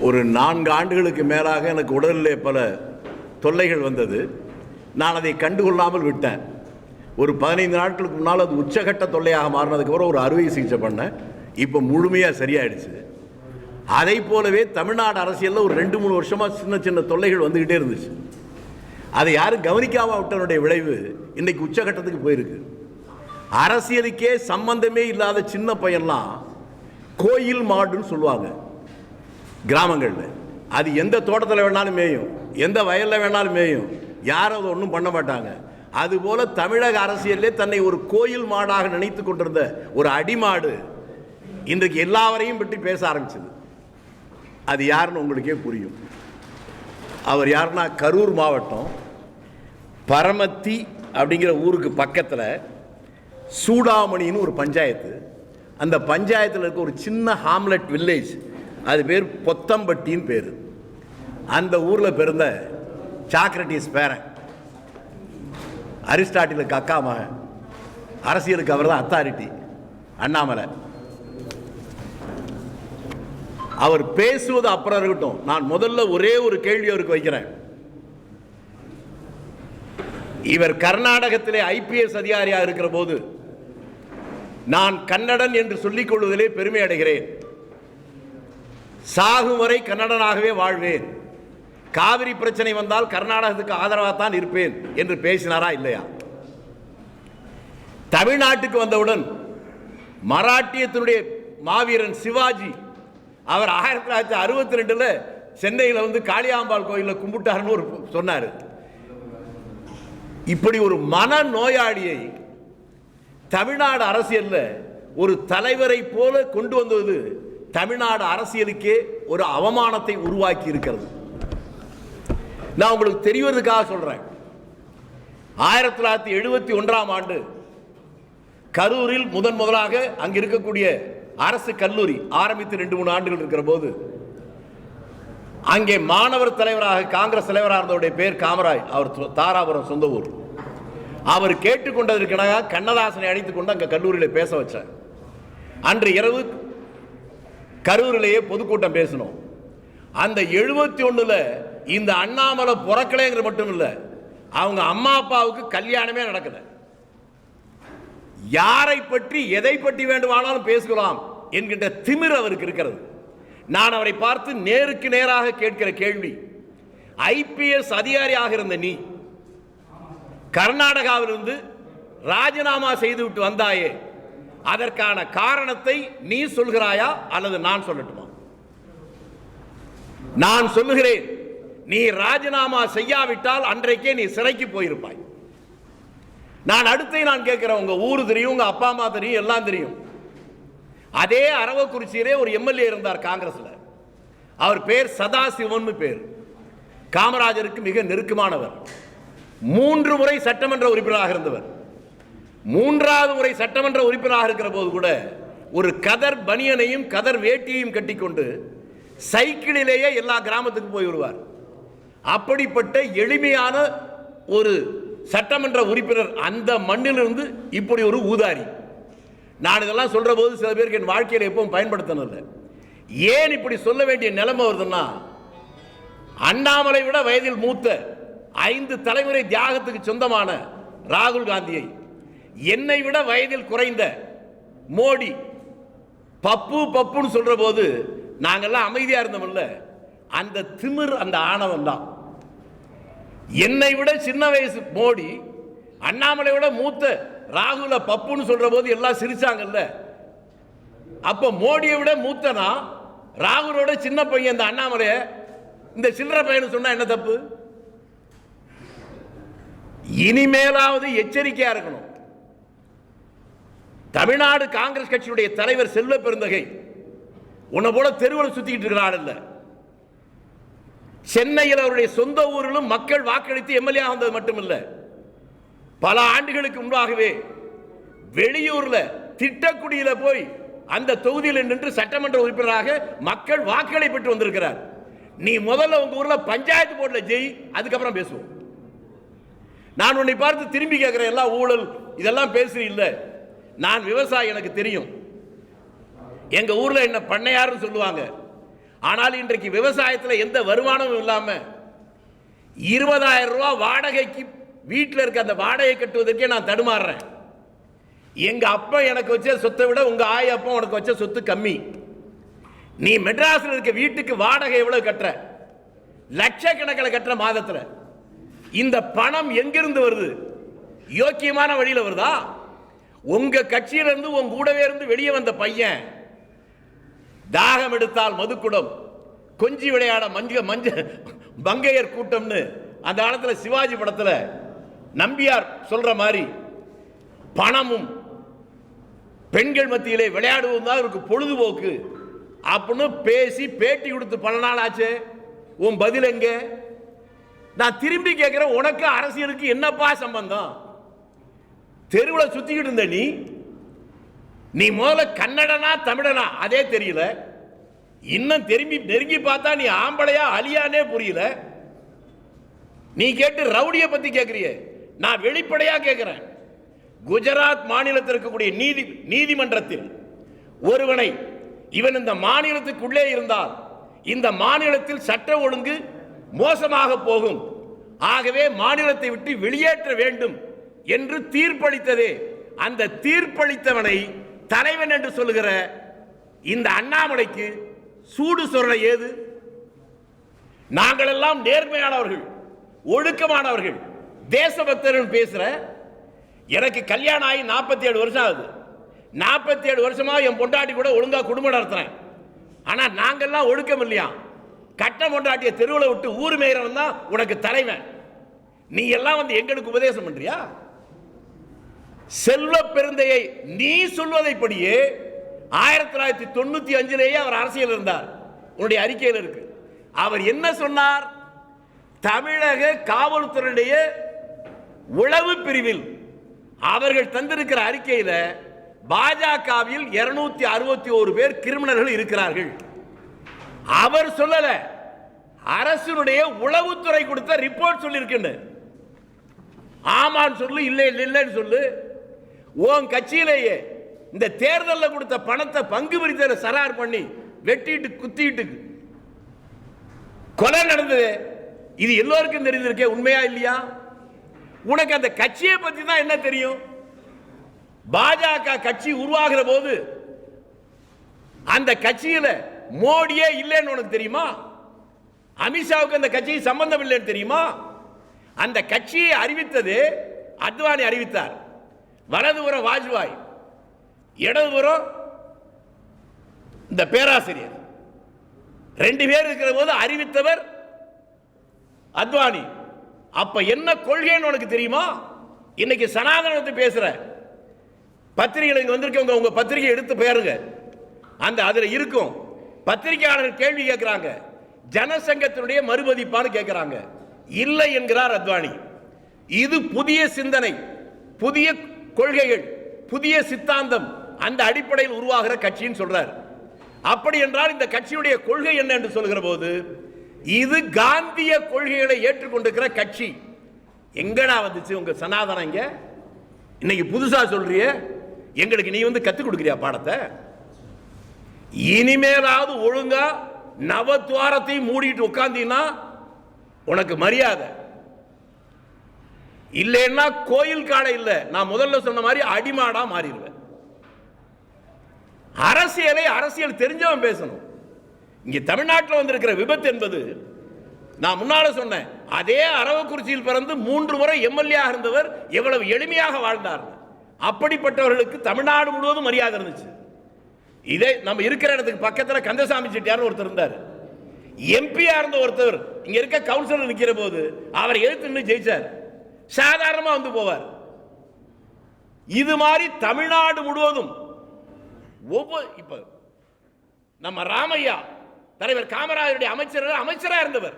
ஒரு 4 ஆண்டுகளுக்கு மேலாக எனக்கு உடலிலே பல தொல்லைகள் வந்தது. நான் அதை கண்டுகொள்ளாமல் விட்டேன். ஒரு 15 நாட்களுக்கு முன்னால் அது உச்சகட்ட தொல்லையாக மாறினதுக்கப்புறம் ஒரு அறுவை சிகிச்சை பண்ணேன். இப்போ முழுமையாக சரியாயிடுச்சு. அதை போலவே தமிழ்நாடு அரசியலில் ஒரு 2-3 வருஷமாக சின்ன சின்ன தொல்லைகள் வந்துக்கிட்டே இருந்துச்சு. அதை யாரும் கவனிக்காமல் விட்டனுடைய விளைவு இன்றைக்கு உச்சகட்டத்துக்கு போயிருக்கு. அரசியலுக்கே சம்பந்தமே இல்லாத சின்ன பையன்லாம் கோயில் மாடுன்னு சொல்லுவாங்க கிராமங்களில். அது எந்த தோட்டத்தில் வேணாலும் மேயும், எந்த வயலில் வேணாலும் மேயும், யாரும் அதை ஒன்றும் பண்ண மாட்டாங்க. அதுபோல தமிழக அரசியலே தன்னை ஒரு கோயில் மாடாக நினைத்து கொண்டிருந்த ஒரு அடிமாடு இன்றைக்கு எல்லாவரையும் பற்றி பேச ஆரம்பிச்சது. அது யாருன்னு உங்களுக்கே புரியும். அவர் யாருன்னா கரூர் மாவட்டம் பரமத்தி அப்படிங்கிற ஊருக்கு பக்கத்தில் சூடாமணின்னு ஒரு பஞ்சாயத்து. அந்த பஞ்சாயத்தில் இருக்க ஒரு சின்ன ஹாம்லெட் வில்லேஜ், அது பேர் பொத்தம்பட்டின்னு பேர். அந்த ஊரில் பிறந்த சாக்ரட்டிஸ் பேரன், அரிஸ்டாட்டிலுக்கு அக்கா மகன், அரசியலுக்கு அவர் தான் அத்தாரிட்டி, அண்ணாமலை. அவர் பேசுவது அப்புறம் இருக்கட்டும், நான் முதல்ல ஒரே ஒரு கேள்வி அவருக்கு வைக்கிறேன். இவர் கர்நாடகத்திலே ஐபிஎஸ் அதிகாரியாக இருக்கிற போது நான் கன்னடன் என்று சொல்லிக் கொள்வதிலே பெருமை அடைகிறேன். சாகும் வரை கன்னடனாகவே வாழ்வேன், காவிரி பிரச்சனை வந்தால் கர்நாடகத்துக்கு ஆதரவாக தான் இருப்பேன் என்று பேசினாரா இல்லையா? தமிழ்நாட்டுக்கு வந்தவுடன் மராட்டியத்தினுடைய மாவீரன் சிவாஜி அவர் 1962 சென்னையில் வந்து காளியாம்பாள் கோயிலில் கும்பிட்டாருன்னு ஒரு சொன்னார். இப்படி ஒரு மன நோயாளியை தமிழ்நாடு அரசியலில் ஒரு தலைவரை போல கொண்டு வந்தது தமிழ்நாடு அரசியலுக்கே ஒரு அவமானத்தை உருவாக்கி இருக்கிறது. நான் உங்களுக்கு தெரிவதற்காக சொல்றேன். 1971ஆம் ஆண்டு கரூரில் முதலாக அங்கு இருக்கக்கூடிய அரசு கல்லூரி ஆரம்பித்து 2-3 ஆண்டுகள் இருக்கிற போது அங்கே மாணவர் தலைவராக காங்கிரஸ் தலைவராக இருந்தவருடைய பேர் காமராஜ். அவர் தாராபுரம் சொந்த ஊர். அவர் கேட்டுக்கொண்டதற்காக கண்ணதாசனை அழைத்துக் கொண்டு அங்கே கல்லூரியில் பேச வச்சார். அன்று இரவு கரூரிலேயே பொதுக்கூட்டம் பேசணும். அந்த 71 இந்த அண்ணாமலை பிறக்கலைங்கிற மட்டும் இல்லை, அவங்க அம்மா அப்பாவுக்கு கல்யாணமே நடக்கல. யாரை பற்றி எதை பற்றி வேண்டுமானாலும் பேசலாம் என்கின்ற திமிர் அவருக்கு இருக்கிறது. நான் அவரை பார்த்து நேருக்கு நேராக கேட்கிற கேள்வி, ஐபிஎஸ் அதிகாரியாக இருந்த நீ கர்நாடகாவிலிருந்து ராஜினாமா செய்துவிட்டு வந்தாயே, அதற்கான காரணத்தை நீ சொல்கிறாயா அல்லது நான் சொல்லட்டுமா? நான் சொல்லுகிறேன், நீ ராஜினாமா செய்யாவிட்டால் அன்றைக்கே நீ சிறைக்கு போயிருப்பாய். நான் நான் கேட்கிறேன், உங்க ஊர் தெரியும், உங்க அப்பா அம்மா தெரியும், எல்லாம் தெரியும். அதே அரவக்குறிச்சியிலே ஒரு எம்எல்ஏ இருந்தார் காங்கிரஸ்ல. அவர் பேர் சதாசிவன் பேர். காமராஜருக்கு மிக நெருக்கமானவர். 3 முறை சட்டமன்ற உறுப்பினராக இருந்தவர். 3வது முறை சட்டமன்ற உறுப்பினராக இருக்கிற போது கூட ஒரு கதர் பனியனையும் கதர் வேட்டியையும் கட்டிக்கொண்டு சைக்கிளிலேயே எல்லா கிராமத்துக்கும் போய் வருவார். அப்படிப்பட்ட எளிமையான ஒரு சட்டமன்ற உறுப்பினர் அந்த மண்ணிலிருந்து இப்படி ஒரு ஊதாரி. நான் இதெல்லாம் சொல்ற போது சில பேருக்கு என் வாழ்க்கையில் எப்பவும் பயன்படுத்தினது. ஏன் இப்படி சொல்ல வேண்டிய நிலைமை வருதுன்னா, அண்ணாமலை விட வயதில் மூத்த 5 தலைமுறை தியாகத்துக்கு சொந்தமான ராகுல் காந்தியை, என்னை விட வயதில் குறைந்த மோடி பப்புன்னு சொல்ற போது நாங்கெல்லாம் அமைதியா இருந்தோம்ல, அந்த திமிர், அந்த ஆணவம் தான். என்னை விட சின்ன வயசு மோடி அண்ணாமலை விட மூத்த ராகுல பப்புன்னு சொல்ற போது எல்லாம் சிரிச்சாங்கல்ல. அப்ப மோடியை விட மூத்தனா ராகுலோட சின்ன பையன் இந்த அண்ணாமலைய இந்த சில்லற பையன் சொன்னா என்ன தப்பு? இனிமேலாவது எச்சரிக்கையா இருக்கணும். தமிழ்நாடு காங்கிரஸ் கட்சியுடைய தலைவர் செல்வ பெருந்தகை உன்னை போல தெருவில் சுத்திக்கிட்டு இருக்கிறார் இல்ல. சென்னையில் அவருடைய சொந்த ஊரிலும் மக்கள் வாக்களித்து எம்எல்ஏ வந்தது மட்டுமில்ல, பல ஆண்டுகளுக்கு முன்பாகவே வெளியூர்ல திட்டக்குடியில போய் அந்த தொகுதியில் நின்று சட்டமன்ற உறுப்பினராக மக்கள் வாக்களை பெற்று வந்திருக்கிறார். நீ முதல்ல உங்க ஊர்ல பஞ்சாயத்து போர்டுல ஜெய், அதுக்கப்புறம் பேசுவோம். நான் உன்னை பார்த்து திரும்பி கேட்கிறேன், எல்லாம் ஊழல் இதெல்லாம் பேசுறீல்ல. நான் விவசாயி, எனக்கு தெரியும். எங்க ஊர்ல என்ன பண்ணையாருன்னு சொல்லுவாங்க. ஆனால் இன்றைக்கு விவசாயத்தில் எந்த வருமானமும் இல்லாம 20,000 ரூபாய் வாடகைக்கு வீட்டில் இருக்க அந்த வாடகை கட்டுவதற்கே நான் தடுமாறுறேன். எங்க அப்பா எனக்கு வச்ச சொத்தை விட உங்க ஆய அப்பா உனக்கு வச்ச சொத்து கம்மி. நீ மெட்ராஸில் இருக்க வீட்டுக்கு வாடகை எவ்வளவு கட்டுற? லட்சக்கணக்கில் கட்டுற மாதத்துல. இந்த பணம் எங்கிருந்து வருது? யோக்கியமான வழியில வருதா? உங்க கட்சியிலிருந்து உங்க கூடவே இருந்து வெளியே வந்த பையன் தாகம் எடுத்தால் மதுக்குடம், கொஞ்சி விளையாட மஞ்ச பங்கையர் கூட்டம்னு அந்த காலத்தில் சிவாஜி படத்தில் நம்பியார் சொல்ற மாதிரி பணமும் பெண்கள் மத்தியிலே விளையாடுவது தான் இவருக்கு பொழுதுபோக்கு அப்படின்னு பேசி பேட்டி கொடுத்து பல நாள் ஆச்சு. உன் பதில் எங்க? நான் திரும்பி கேட்கிறேன், உனக்கு அரசியலுக்கு என்னப்பா சம்பந்தம்? தெருவில் சுத்திக்கிட்டு இருந்த நீ முதல்ல கன்னடனா தமிழனா அதே தெரியல. இன்னும் திரும்பி நெருங்கி பார்த்தா நீ ஆம்பளையா அலியானே புரியல. நீ கேட்டு ரவுடியை பத்தி கேட்கிறிய. நான் வெளிப்படையா கேட்கிறேன், குஜராத் மாநிலத்தில் இருக்கக்கூடிய நீதிமன்றத்தில் ஒருவனை இவன் இந்த மாநிலத்துக்குள்ளே இருந்தால் இந்த மாநிலத்தில் சட்ட ஒழுங்கு மோசமாக போகும், ஆகவே மாநிலத்தை விட்டு வெளியேற்ற வேண்டும் என்று தீர்ப்பளித்ததே. அந்த தீர்ப்பளித்தவனை தலைவன் என்று சொல்லுகிற இந்த அண்ணாமலைக்கு சூடு சொல்ற ஏது? நாங்கள் எல்லாம் நேர்மையானவர்கள், ஒழுக்கமானவர்கள், தேசபக்தர்கள் பேசுற. எனக்கு கல்யாணம் ஆகி 47 வருஷம் ஆகுது. 47 வருஷமா என் பொண்டாட்டி கூட ஒழுங்கா குடும்பம் நடத்துறேன். ஆனா நாங்கெல்லாம் ஒழுக்கம் இல்லையா? கட்ட பொண்டாட்டிய தெருவில் விட்டு ஊர் மேயறவன் தான் உனக்கு தலைவன். நீ எல்லாம் வந்து எங்களுக்கு உபதேசம் பண்றியா? செல்வ பெருந்தையை நீ சொல்வதைப்படியே 1995 அவர் அரசியல் இருந்தார். உன்னுடைய அறிக்கையில் இருக்கு. அவர் என்ன சொன்னார்? தமிழக காவல்துறையுடைய உளவு பிரிவில் அவர்கள் தந்திருக்கிற அறிக்கையில் பாஜகவில் 261 பேர் கிரிமினல்கள் இருக்கிறார்கள். அவர் சொல்லல, அரசுடைய உளவுத்துறை கொடுத்த ரிப்போர்ட் சொல்லியிருக்கின்ற. ஆமான்னு சொல்லு, இல்லை இல்லைன்னு சொல்லு. உன் கட்சியிலேயே இந்த தேர்தலில் கொடுத்த பணத்தை பங்கு பிரித்த சரார் பண்ணி வெட்டிட்டு குத்திட்டு கொலை நடந்தது. இது எல்லோருக்கும் தெரிஞ்சிருக்கே, உண்மையா இல்லையா? உனக்கு அந்த கட்சியை பத்தி தான் என்ன தெரியும்? பாஜக கட்சி உருவாகிற போது அந்த கட்சியில மோடியே இல்லைன்னு உனக்கு தெரியுமா? அமித்ஷாவுக்கு அந்த கட்சிக்கு சம்பந்தம் இல்லைன்னு தெரியுமா? அந்த கட்சியை அறிவித்தது அத்வானி அறிவித்தார். வலதுபுறம் வாஜ்பாய், இடதுபுறம் இந்த பேராசிரியர், 2 பேர் இருக்கிற போது அறிவித்தவர் அத்வானி. அப்ப என்ன கொள்கைன்னு உனக்கு தெரியுமா? இன்னைக்கு சனாதனத்தை பேசுற பத்திரிகைகள் இங்க வந்திருக்கவங்க, உங்க பத்திரிகை எடுத்து பாருங்க. அந்த அதுல இருக்கும் பத்திரிகையாளர்கள் கேள்வி கேட்கிறாங்க, ஜனசங்கத்தினுடைய மறுமதிப்பான்னு கேட்கிறாங்க. இல்லை என்கிறார் அத்வானி. இது புதிய சிந்தனை, புதிய கொள்கைகள், புதிய சித்தாந்தம், அந்த அடிப்படையில் உருவாகிற கட்சின்னு சொல்றார். அப்படி என்றால் இந்த கட்சியுடைய கொள்கை என்ன என்று சொல்கிற போது இது காந்திய கொள்கைகளை ஏற்றுக்கொண்டிருக்கிற கட்சி. எங்கடா வந்துச்சு உங்க சனாதனம்? இங்க இன்னைக்கு புதுசா சொல்றிய, எங்களுக்கு நீ வந்து கத்துக் கொடுக்கிறியா பாடத்தை? இனிமேலாவது ஒழுங்கா நவத்வாரத்தையும் மூடிட்டு உட்கார்ந்தீங்கன்னா உனக்கு மரியாதை இல்லைன்னா கோயில் காடை இல்லை, நான் முதல்ல சொன்ன மாதிரி அடிமாடா மாறிடுவேன். அரசியல் தெரிஞ்சவன் பேசணும். இங்க தமிழ்நாட்டில் வந்திருக்கிற விபத்து என்பது, நான் முன்னால சொன்னேன், அதே அரவக்குறிச்சியில் பிறந்து 3 முறை எம்எல்ஏ இருந்தவர் எவ்வளவு எளிமையாக வாழ்ந்தார். அப்படிப்பட்டவர்களுக்கு தமிழ்நாடு முழுவதும் மரியாதை இருந்துச்சு. இதே நம்ம இருக்கிற இடத்துக்கு பக்கத்தில் கந்தசாமி செட்டியார் ஒருத்தர் இருந்தார். எம்பியா இருந்த ஒருத்தர் இங்க இருக்க கவுன்சிலர் நிற்கிற போது அவர் எதிர்த்து ஜெயிச்சார். சாதாரணமா வந்து போவார். இது மாதிரி தமிழ்நாடு முழுவதும் ஒவ்வொரு, இப்ப நம்ம ராமையா தலைவர் காமராஜருடைய அமைச்சரா இருந்தவர்,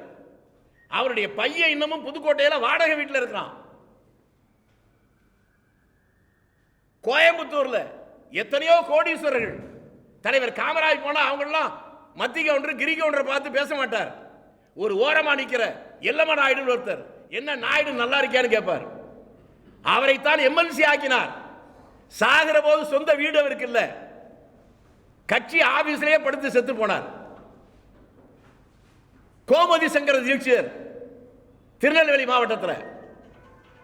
அவருடைய பையன் இன்னமும் புதுக்கோட்டையில வாடகை வீட்டில் இருக்கிறான். கோயம்புத்தூர்ல எத்தனையோ கோடீஸ்வரர்கள், தலைவர் காமராஜ் போனா அவங்க எல்லாம் மத்திய கவுண்டர் கிரி கவுண்டரை பார்த்து பேச மாட்டார். ஒரு ஓரமா நிக்கிற எல்லம்ம நாயுடு ஒருத்தர், என்ன நாயுடு நல்லா இருக்கியான்னு கேட்பார். அவரைத்தான் எம்எல்சி ஆக்கினார். சாகிற போது சொந்த வீடு அவருக்கு இல்ல, கட்சி ஆபீஸ்லயே படுத்து செத்து போனார். கோமதி சங்கர தீட்சிதர் திருநெல்வேலி மாவட்டத்தில்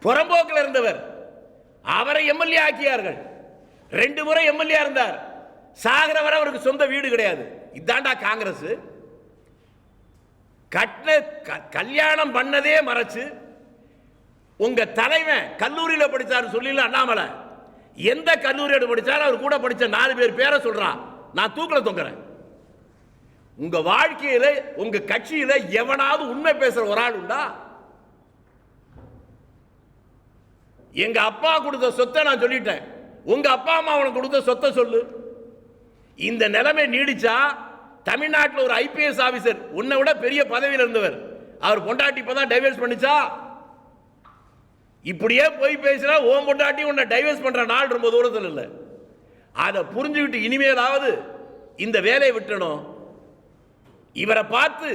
புறம்போக்கில் இருந்தவர். அவரை எம்எல்ஏ ஆக்கியார்கள். 2 முறை எம்எல்ஏ இருந்தார். சாகர வரை அவருக்கு சொந்த வீடு கிடையாது. இதாண்டா காங்கிரஸ். கல்யாணம் பண்ணதே மறைச்சு உங்க தலைவன் கல்லூரியில் படிச்சார் சொல்லல அண்ணாமலை. எந்த கல்லூரியில் படிச்சார்? அவர் கூட படிச்ச 4 பேர் பேரை சொல்றான். நான் தூக்கில தொங்குறேன். உங்க வாழ்க்கையில உங்க கட்சியில எவனாவது உண்மை பேசுற ஒரு ஆள் உண்டா? எங்க அப்பா கொடுத்த சொத்தை நான் சொல்லிட்டேன். உங்க அப்பா அம்மா உனக்கு கொடுத்த சொத்தை சொல்லு. இந்த நிலைமை நீடிச்சா தமிழ்நாட்டில் ஒரு ஐபிஎஸ் ஆபீசர் உன்னை விட பெரிய பதவியில் இருந்தவர், அவர் பொண்டாட்டி இப்பதான் டைவர்ஸ் பண்ணிச்சா. இப்படியே போய் பேசினா ஓம் பொண்டாட்டி உன்னை டைவர்ஸ் பண்ற நாள் ரொம்ப தூரத்தில் இல்லை. அதை புரிஞ்சுக்கிட்டு இனிமேலாவது இந்த வேலையை விட்டணும். இவரை பார்த்து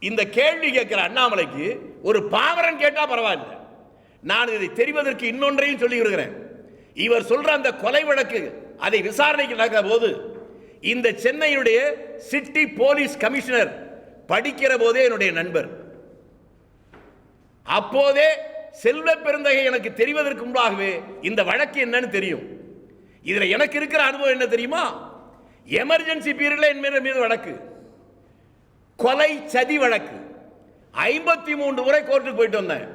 இந்த கேள்வி கேட்கிற அண்ணாமலைக்கு ஒரு பாமரன் கேட்டா பரவாயில்லை. நான் இதை தெரிவதற்கு இன்னொன்றையும் சொல்லி இருக்கிறேன். இவர் சொல்ற அந்த கொலை வழக்கு அதை விசாரணைக்கு நடக்கிற போது இந்த சென்னையுடைய சிட்டி போலீஸ் கமிஷனர் படிக்கிற போதே என்னுடைய நண்பர். அப்போதே செல்வ பெருந்தகை எனக்கு தெரிவதற்கு முன்பாகவே இந்த வழக்கு என்னன்னு தெரியும். இதுல எனக்கு இருக்கிற அனுபவம் என்ன தெரியுமா? எமர்ஜென்சி பீரியட்ல என் மீது வழக்கு, கொலை சதி வழக்கு 53 முறை கோர்ட்டுக்கு போயிட்டு வந்தேன்.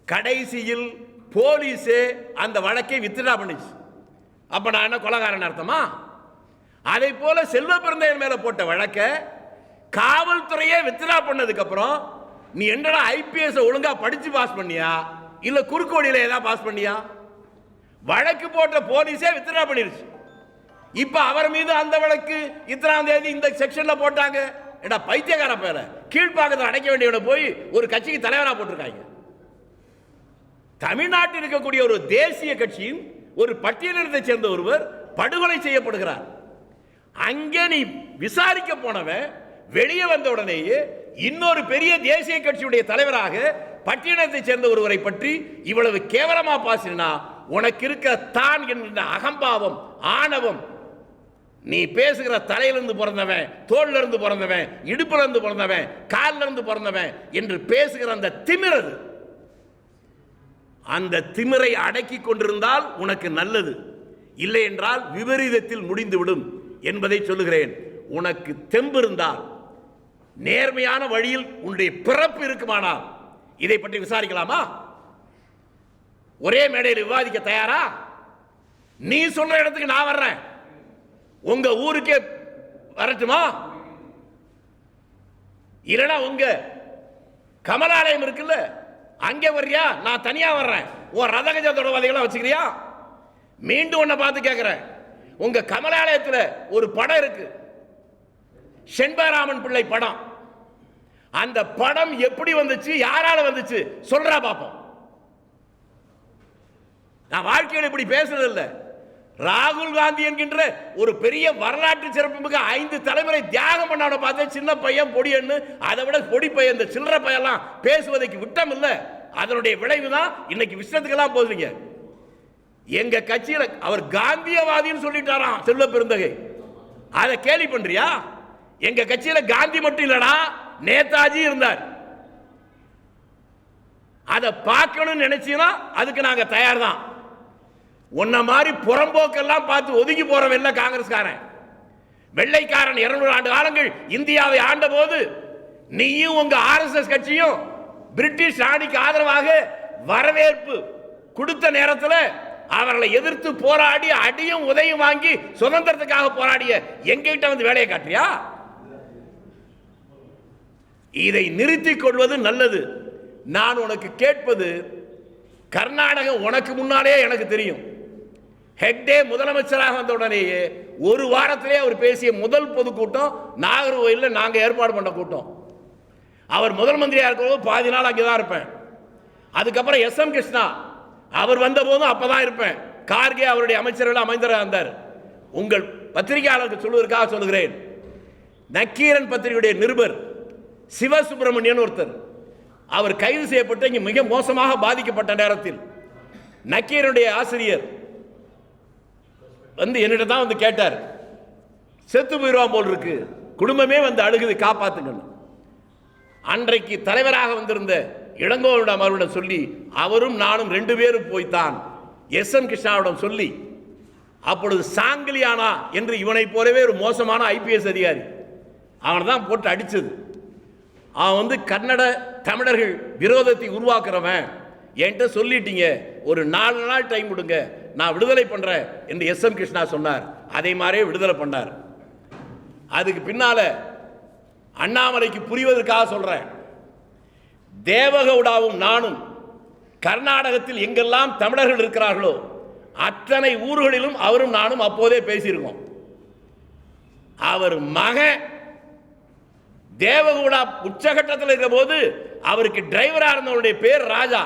கடைசியில் போலீஸே அந்த வழக்கை வித்ட்ரா பண்ணிச்சு. அப்ப நான் என்ன கொலைகாரன் அர்த்தமா? அதை போல செல்வ பெருந்தகை மேல போட்ட வழக்க காவல்துறையே வித்ட்ரா பண்ணதுக்கு அப்புறம் நீ என்னடா ஐபிஎஸ் ஒழுங்கா படிச்சு பாஸ் பண்ணியா இல்ல குறுக்கு வழியில ஏதாவது பாஸ் பண்ணியா? வழக்கு போட்ட போலீஸே வித்ட்ரா பண்ணிருச்சு. இப்ப அவர் மீது அந்த வழக்கு இத்தனாம் தேதி இந்த செக்ஷன்ல போட்டாங்க. ஏடா பைத்தியக்கார பேர கீழ்ப்பாக்கத்தில் அடைக்க வேண்டியவனை போய் ஒரு கட்சிக்கு தலைவரா போட்டிருக்காங்க. தமிழ்நாட்டில் இருக்கக்கூடிய ஒரு தேசிய கட்சியின் ஒரு பட்டியலினத்தை சேர்ந்த ஒருவர் படுகொலை செய்யப்படுகிறார். அங்கே நீ விசாரிக்க போனவன் வெளியே வந்த உடனேயே இன்னொரு பெரிய தேசிய கட்சியுடைய தலைவராக பட்டியலினத்தை சேர்ந்த ஒருவரை பற்றி இவ்வளவு கேவலமா பாசினா உனக்கு இருக்க தான் என்கின்ற அகம்பாவம், ஆணவம், நீ பேசுகிற தலையிலிருந்து பிறந்தவன், தோல்ல இருந்து பிறந்தவன், இடுப்புல இருந்து பிறந்தவன், காலில் இருந்து பிறந்தவன் என்று பேசுகிற அந்த திமிரது, அந்த திமிரை அடக்கி கொண்டிருந்தால் உனக்கு நல்லது, இல்லை என்றால் விபரீதத்தில் முடிந்துவிடும் என்பதை சொல்லுகிறேன். உனக்கு தெம்பு இருந்தால், நேர்மையான வழியில் உன்னுடைய பிறப்பு இருக்குமானால் இதை பற்றி விசாரிக்கலாமா? ஒரே மேடையில் விவாதிக்க தயாரா? நீ சொல்ற இடத்துக்கு நான் வர்றேன், உங்க ஊருக்கே வரட்டுமா? இல்லைன்னா உங்க கமலாலயம் இருக்குல்ல, அங்கே வர்றியா? நான் தனியா வர்றேன். உன் ரதகஜ தொடர்வாதிகளை வச்சுக்கிறியா? மீண்டும் உன்னை பார்த்து கேட்கிறேன். உங்க கமலாலயத்தில் ஒரு படம் இருக்கு, செண்பராமன் பிள்ளை படம். அந்த படம் எப்படி வந்துச்சு, யாரால வந்துச்சு சொல்றா பாப்போம். நான் வாழ்க்கையில் இப்படி பேசுறது இல்லை. ராகுல் காந்தி என்கின்ற ஒரு பெரிய வரலாற்று சிறப்புமிக்க 5 தலைமுறை தியாகம் பண்ணாட பார்த்து சின்ன பையன் பொடியன்னு, அதை விட பொடி பையன் இந்த சில்லற பையெல்லாம் பேசுவதற்கு விட்டம் இல்லை. அதனுடைய விளைவு தான் இன்னைக்கு விஷயத்துக்கெல்லாம் போதுங்க. எங்க கட்சியில் அவர் காந்தியவாதின்னு சொல்லிட்டாராம் செல்வ பெருந்தகை. அதை கேலி பண்றியா? எங்க கட்சியில காந்தி மட்டும் இல்லடா, நேதாஜி இருந்தார். அதை பார்க்கணும்னு நினைச்சீங்கன்னா அதுக்கு நாங்க தயார் தான். உன்ன மாதிரி புறம்போக்கெல்லாம் பார்த்து ஒதுங்கி போறவன் இல்ல காங்கிரஸ்காரன். வெள்ளைக்காரன் 200 ஆண்டு காலங்கள் இந்தியாவை ஆண்ட போது நீயும் உங்க ஆர்எஸ்எஸ் கட்சியும் பிரிட்டிஷ் ராணிக்கு ஆதரவாக வரவேற்பு கொடுத்த நேரத்தில் அவர்களை எதிர்த்து போராடி அடியும் உதவியும் வாங்கி சுதந்திரத்துக்காக போராடிய எங்கிட்ட வந்து வேலையை காட்டியா? இதை நிறுத்திக் கொள்வது நல்லது. நான் உனக்கு கேட்பது, கர்நாடகம் உனக்கு முன்னாலே எனக்கு தெரியும். ஹெக்டே முதலமைச்சராக வந்த உடனேயே ஒரு வாரத்திலே அவர் பேசிய முதல் பொதுக்கூட்டம் நாகர்கோயிலில் நாங்கள் ஏற்பாடு பண்ண கூட்டம். அவர் முதல் மந்திரியாக இருக்கிறபோது பாதி நாள் அங்கே தான் இருப்பேன். அதுக்கப்புறம் SM கிருஷ்ணா அவர் வந்த போதும் அப்பதான் இருப்பேன். கார்கே அவருடைய அமைச்சர்கள் அமைந்தராக இருந்தார். உங்கள் பத்திரிகையாளருக்கு சொல்வதற்காக சொல்லுகிறேன். நக்கீரன் பத்திரிகையுடைய நிருபர் சிவசுப்பிரமணியன் ஒருத்தர், அவர் கைது செய்யப்பட்டு இங்கே மிக மோசமாக பாதிக்கப்பட்ட நேரத்தில் நக்கீரனுடைய ஆசிரியர் வந்து என்னிடம் தான் வந்து கேட்டார், செத்து போயிடுவான் போல் இருக்கு, குடும்பமே வந்து அழுகுது, காப்பாத்துங்க. அன்றைக்கு தலைவராக வந்திருந்த இளங்கோவனிடம் அவரிடம் சொல்லி, அவரும் நானும் 2 பேரும் போய்த்தான் எஸ்.எம். கிருஷ்ணாவிடம் சொல்லி, அப்பொழுது சாங்கிலியானா என்று இவனை போலவே ஒரு மோசமான ஐபிஎஸ் அதிகாரி, அவனை தான் போட்டு அடித்தது. அவன் கன்னட தமிழர்கள் விரோதத்தை உருவாக்குறவன், என்கிட்ட சொல்லிட்டீங்க, ஒரு 4 நாள் டைம் கொடுங்க, நான் விடுதலை பண்ணுறேன் என்று எஸ்.எம். கிருஷ்ணா சொன்னார். அதே மாதிரியே விடுதலை பண்ணார். அதுக்கு பின்னால அண்ணாமலைக்கு புரிவதற்காக சொல்றேன், தேவகவுடாவும் நானும் கர்நாடகத்தில் எங்கெல்லாம் தமிழர்கள் இருக்கிறார்களோ அத்தனை ஊர்களிலும் அவரும் நானும் அப்போதே பேசியிருக்கோம். அவர் மகன் தேவகவுடா உச்சகட்டத்தில் இருக்கிற போது அவருக்கு டிரைவரா இருந்தவருடைய பேர் ராஜா.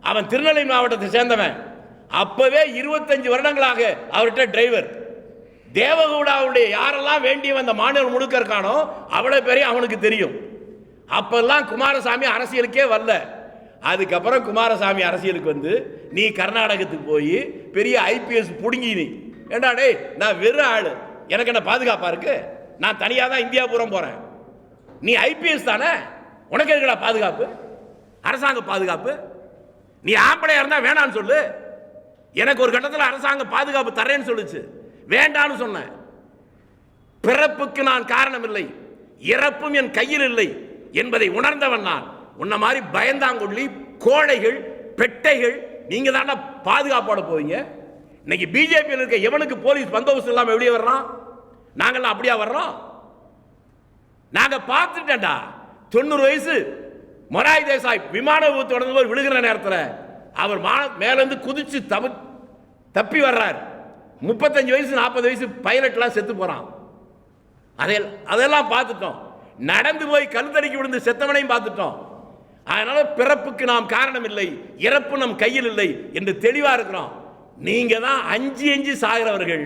அவன் திருநெல்வேலி மாவட்டத்தை சேர்ந்தவன். அப்பவே 25 வருடங்களாக அவர்கிட்ட டிரைவர். தேவகவுடாவுடைய யாரெல்லாம் வேண்டிய அந்த மாநிலம் முழுக்க இருக்கானோ அவ்வளவு பேரையும் அவனுக்கு தெரியும். அப்பெல்லாம் குமாரசாமி அரசியலுக்கே வரல. அதுக்கப்புறம் குமாரசாமி அரசியலுக்கு வந்து, நீ கர்நாடகத்துக்கு போய் பெரிய ஐபிஎஸ் புடுங்கி, நீ ஏண்டா டே, நான் வெறும் ஆளு, எனக்கு என்ன பாதுகாப்பா இருக்கு, நான் தனியாக தான் இந்தியா பூரம் போறேன், நீ ஐபிஎஸ் தானே, உனக்கு இருக்கடா பாதுகாப்பு, அரசாங்க பாதுகாப்பு, நீ ஆம்பளையா இருந்தா வேணான்னு சொல்லு. எனக்கு ஒரு கட்டத்தில் அரசாங்க பாதுகாப்பு தரேன்னு சொல்லுச்சு, வேண்டான்னு சொன்னேன். பிறப்புக்கு நான் காரணம் இல்லை, இறப்பும் என் கையில் இல்லை என்பதை உணர்ந்தவன் நான். உன்ன மாதிரி பயந்தாங்கொள்ளி கோழைகள் பெட்டைகள் நீங்க தானே பாதுகாப்போட போவீங்க. இன்னைக்கு பிஜேபியில் இருக்க எவனுக்கு போலீஸ் பந்தோபஸ்து இல்லாம வெளியே வர்றான்? நாங்கெல்லாம் அப்படியா வர்றோம்? நாங்க பார்த்துட்டேன்டா. 90 வயசு மொராய் தேசாய் விமான விபத்து நடந்து போய் விழுகிற நேரத்தில் அவர் மேலேருந்து குதிச்சு தப்பி வர்றார். 35 வயசு 40 வயசு பைலட்லாம் செத்து போறான். அதெல்லாம் பார்த்துட்டோம். நடந்து போய் கழுத்தடிக்கு விழுந்து செத்தவனையும் பார்த்துட்டோம். அதனால பிறப்புக்கு நாம் காரணம் இல்லை, இறப்பு நம் கையில் இல்லை என்று தெளிவா இருக்கிறோம். நீங்க தான் அஞ்சி சாகிறவர்கள்.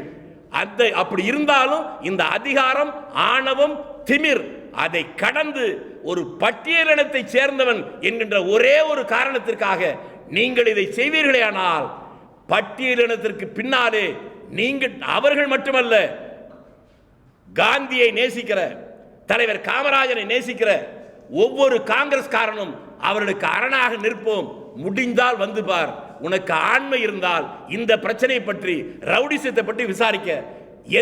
அப்படி இருந்தாலும் இந்த அதிகாரம், ஆணவம், திமிர் அதை கடந்து ஒரு பட்டியலினத்தை சேர்ந்தவன் என்கின்ற ஒரே ஒரு காரணத்திற்காக நீங்கள் இதை செய்வீர்களே, ஆனால் பட்டியலினத்திற்கு பின்னாலே நீங்கள் அவர்கள் மட்டுமல்ல, காந்தியை நேசிக்கிற தலைவர் காமராஜரை நேசிக்கிற ஒவ்வொரு காங்கிரஸ்காரனும் அவர்களுக்கு அரணாக நிற்போம். முடிந்தால் வந்து பார், உனக்கு ஆண்மை இருந்தால் இந்த பிரச்சனையை பற்றி, ரவுடிசத்தை பற்றி விசாரிக்க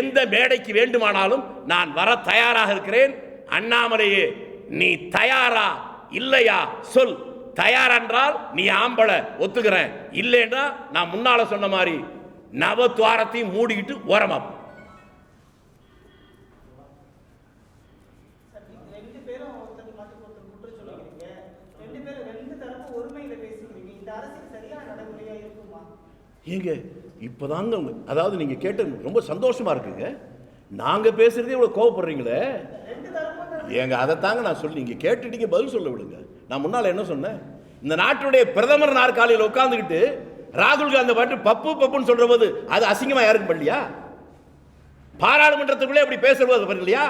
எந்த மேடைக்கு வேண்டுமானாலும் நான் வர தயாராக இருக்கிறேன். அண்ணாமலையே, நீ தயாரா இல்லையா சொல். தயார் என்றால் நீ ஆம்பளை, ஒத்துக்கிறேன். இல்லைன்னா நான் முன்னால சொன்ன மாதிரி நவத்வாரத்தையும் மூடிக்கிட்டு ஓரமா. ஏங்க இப்போதாங்க, அதாவது நீங்க கேட்டது ரொம்ப சந்தோஷமா இருக்குங்க. நாங்க பேசுறதே இவ்வளவு கோவப்படுறீங்களே ஏங்க, அதைத்தாங்க நான் சொல்லி, நீங்க கேட்டுட்டீங்க, பதில் சொல்ல விடுங்க. நான் முன்னால என்ன சொன்னேன், இந்த நாட்டுடைய பிரதமர் நாற்காலியில் உட்கார்ந்துக்கிட்டு ராகுல் காந்தி பாட்டு பப்பு பப்புன்னு சொல்ற போது அது அசிங்கமா யாருக்கும் பண்ணலையா? பாராளுமன்றத்துக்குள்ளே அப்படி பேசுறது பண்ணலையா?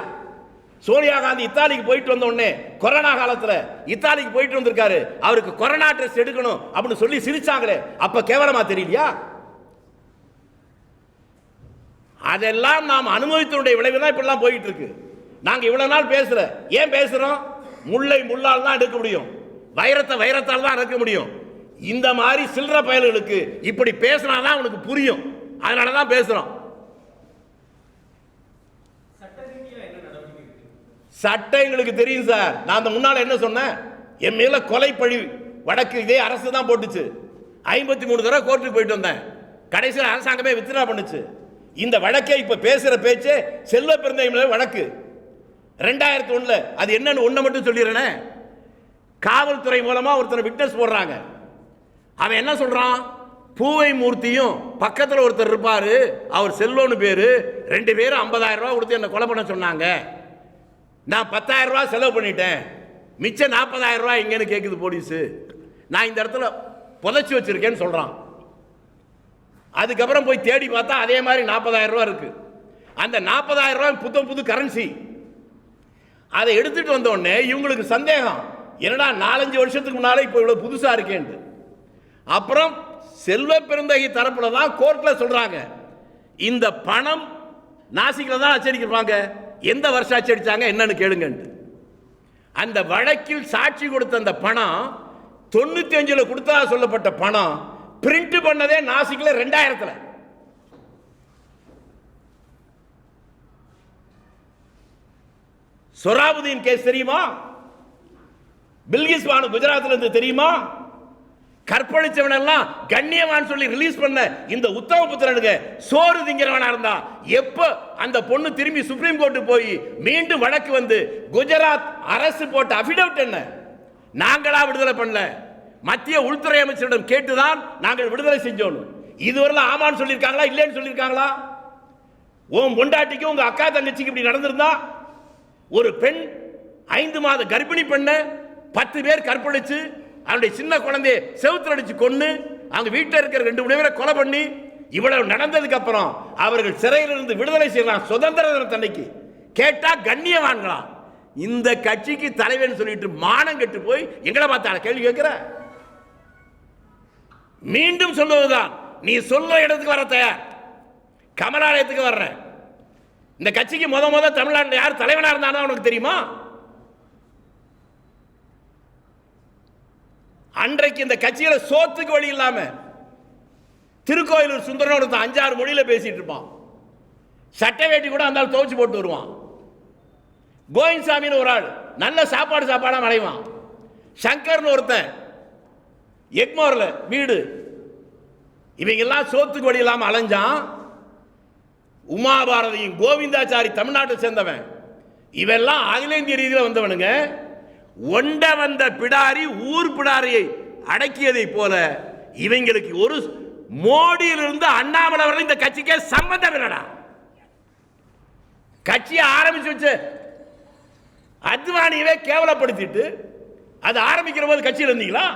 சோனியா காந்தி இத்தாலிக்கு போயிட்டு வந்த உடனே கொரோனா காலத்தில் இத்தாலிக்கு போயிட்டு வந்திருக்காரு, அவருக்கு கொரோனா டெஸ்ட் எடுக்கணும் அப்படின்னு சொல்லி சிரிச்சாங்களே, அப்ப கேவலமா தெரியலையா? அதெல்லாம் நாம் அனுபவித்தனுடைய விளைவு தான் இப்படிலாம் போயிட்டு இருக்கு. நாங்க இவ்வளவு நாள் பேசுற, ஏன் பேசுறோம்? முல்லை முள்ளால் தான் எடுக்க முடியும், வைரத்தை வைரத்தால் தான் எடுக்க முடியும். இந்த மாதிரி சில்லற பயல்களுக்கு இப்படி பேசினாதான் உனக்கு புரியும். அதனாலதான் பேசுறோம். சட்டம் எங்களுக்கு தெரியும் சார். நான் அந்த முன்னால என்ன சொன்னேன், என் மேல கொலை பழி வழக்கு இதே அரசு தான் போட்டுச்சு. 53 தடவை கோர்ட்டுக்கு போயிட்டு வந்தேன். கடைசியில் அரசாங்கமே வித்ட்ரா பண்ணுச்சு. இந்த வழக்கை இப்ப பேசுற பேச்சு செல்வ பெருந்தகை வழக்கு 2001 அது என்னன்னு ஒண்ணு மட்டும் சொல்லிடுறேனே. காவல்துறை மூலமா ஒருத்தர் விட்னஸ் போடுறாங்க. அவன் என்ன சொல்றான், பூவை மூர்த்தியும் பக்கத்தில் ஒருத்தர் இருப்பாரு, அவர் செல்வன்னு பேரு, 2 பேரும் 50,000 ரூபாய் கொடுத்து என்ன கொலை பண்ண சொன்னாங்க. நான் 10,000 ரூபாய் செலவு பண்ணிட்டேன், மிச்சம் 40,000 ரூபாய் எங்கன்னு கேட்குது போலீஸ். நான் இந்த இடத்துல புதைச்சி வச்சிருக்கேன்னு சொல்றான். அதுக்கப்புறம் போய் தேடி பார்த்தா அதே மாதிரி 40,000 ரூபாய் இருக்கு. அந்த 40,000 ரூபாய் புது கரன்சி. அதை எடுத்துட்டு வந்த உடனே இவங்களுக்கு சந்தேகம், என்னடா 4-5 வருஷத்துக்கு முன்னாலே இப்போ இவ்வளவு புதுசா இருக்கேன். அப்புறம் செல்வ பெருந்தகை தரப்புல தான் கோர்ட்ல சொல்றாங்க, இந்த பணம் நாசிக்கில் தான் அச்சடிக்கிறாங்க, எந்த வருஷம் அச்சடிச்சாங்க என்னன்னு கேளுங்க. அந்த வழக்கில் சாட்சி கொடுத்த அந்த பணம் 95 கொடுத்தா சொல்லப்பட்ட பணம் பிரிண்ட் பண்ணதே நாசிக்ல 2000. சொராபுதீன் கேஸ் தெரியுமா? பில்கிஸ் பானு குஜராத்ல இருந்து தெரியுமா? கற்பழிச்சவனெல்லாம் கண்ணியவான் சொல்லி ரிலீஸ் பண்ண இந்த உத்தம புத்திரனுக்கு சோறு திங்கிறவனா இருந்தா எப்ப அந்த பொண்ணு திரும்பி சுப்ரீம் கோர்ட்டு போய் மீண்டும் வழக்கு வந்து குஜராத் அரசு போட்ட அபிடவிட் என்ன? நாங்களா விடுதலை பண்ணல, மத்திய உள்துறை அமைச்சரிடம் கேட்டுதான் நாங்கள் விடுதலை செஞ்சோம். இதுவரை ஆமான்னு சொல்லியிருக்காங்களா இல்லைன்னு சொல்லியிருக்காங்களா? உன் பொண்டாட்டிக்கு உங்க அக்கா தங்கச்சிக்கு இப்படி நடந்திருந்தா, ஒரு பெண் 5 மாத கர்ப்பிணி பெண்ணை 10 பேர் கற்பழிச்சு அவனுடைய சின்ன குழந்தையை செவுத்துல அடிச்சு கொண்டு அவங்க வீட்டில் இருக்கிற 2 பேரை கொலை பண்ணி இவ்வளவு நடந்ததுக்கு அப்புறம் அவர்கள் சிறையிலிருந்து விடுதலை செய்யலாம் சுதந்திர தின தன்னைக்கு கேட்டா கண்ணியவான்களா? இந்த கட்சிக்கு தலைவன் சொல்லிட்டு மானம் கெட்டு போய் எங்களை பார்த்தால கேள்வி கேட்கிற? மீண்டும் சொல்லுவதுதான், நீ சொல்ற இடத்துக்கு வர தயார், கமலாலயத்துக்கு வர்ற. இந்த கட்சிக்கு முத தமிழ்நாட்டில் யார் தலைவனா இருந்தானோ உனக்கு தெரியுமா? அன்றைக்கு இந்த கட்சியில சோத்துக்கு வழி இல்லாம திருக்கோயிலூர் சுந்தரனோட 5-6 மொழியில பேசிட்டு இருப்பான். சட்டை வேட்டி கூட அந்த துவச்சு போட்டு வருவான். கோவிந்தசாமின்னு ஒரு ஆள் நல்ல சாப்பாடா அலைவான். சங்கர்னு ஒருத்தன் எக்மோர்ல வீடு. இவங்க எல்லாம் சோத்துக்கு வழி இல்லாம அலைஞ்சான். உமாபாரதியும் கோவிந்தாச்சாரி தமிழ்நாட்டை சேர்ந்தவன். இவெல்லாம் அகில இந்திய ரீதியில் வந்தவனுங்க. ஒண்ட வந்த பிடாரி ஊர் பிடாரியை அடக்கியதை போல இவங்களுக்கு ஒரு மோடியிலிருந்து அண்ணாமலை வரை இந்த கட்சிக்கே சம்பந்தம் இல்லடா. கட்சியை ஆரம்பிச்சு வச்சு அத்வானியவே கேவலப்படுத்திட்டு அது ஆரம்பிக்கிற போது கட்சியில் இருந்தீங்களா?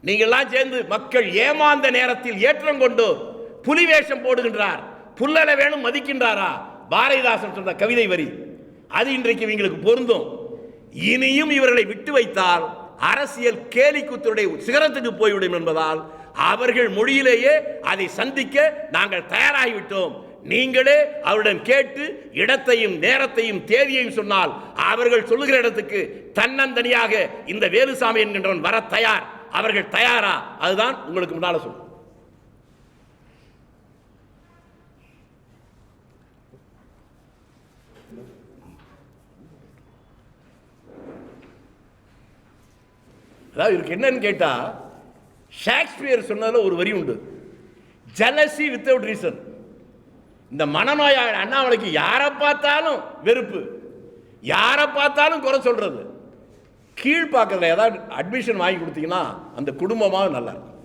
நீங்கள்லாம் சேர்ந்து மக்கள் ஏமாந்த நேரத்தில் ஏற்றம் கொண்டு புலி வேஷம் போடுகின்றார், புல்லல வேணும் மதிக்கின்றாரா? பாரதிதாசன் சொன்ன கவிதை வரி அது இன்றைக்கு இவங்களுக்கு பொருந்தும். இனியும் இவர்களை விட்டு வைத்தால் அரசியல் கேலிக்கூத்துடைய சிகரத்துக்கு போய்விடும் என்பதால் அவர்கள் மொழியிலேயே அதை சந்திக்க நாங்கள் தயாராகிவிட்டோம். நீங்களே அவரிடம் கேட்டு இடத்தையும் நேரத்தையும் தேதியையும் சொன்னால் அவர்கள் சொல்லுகிற இடத்துக்கு தன்னந்தனியாக இந்த வேலுசாமி என்கின்றவன் வர தயார். அவர்கள் தயாரா? அதுதான் உங்களுக்கு முன்னால சொல்லுங்க. அதாவது இவருக்கு என்னன்னு கேட்டா, ஷேக்ஸ்பியர் சொன்னதுல ஒரு வரி உண்டு, ஜெலசி வித்தவுட் ரீசன். இந்த மனநோயாளி அண்ணாமலைக்கு யாரை பார்த்தாலும் வெறுப்பு, யாரை பார்த்தாலும் குறை சொல்றது. கீழ்பாக்கத்தில் ஏதாவது அட்மிஷன் வாங்கி கொடுத்தீங்கன்னா அந்த குடும்பமாக நல்லா இருக்கும்.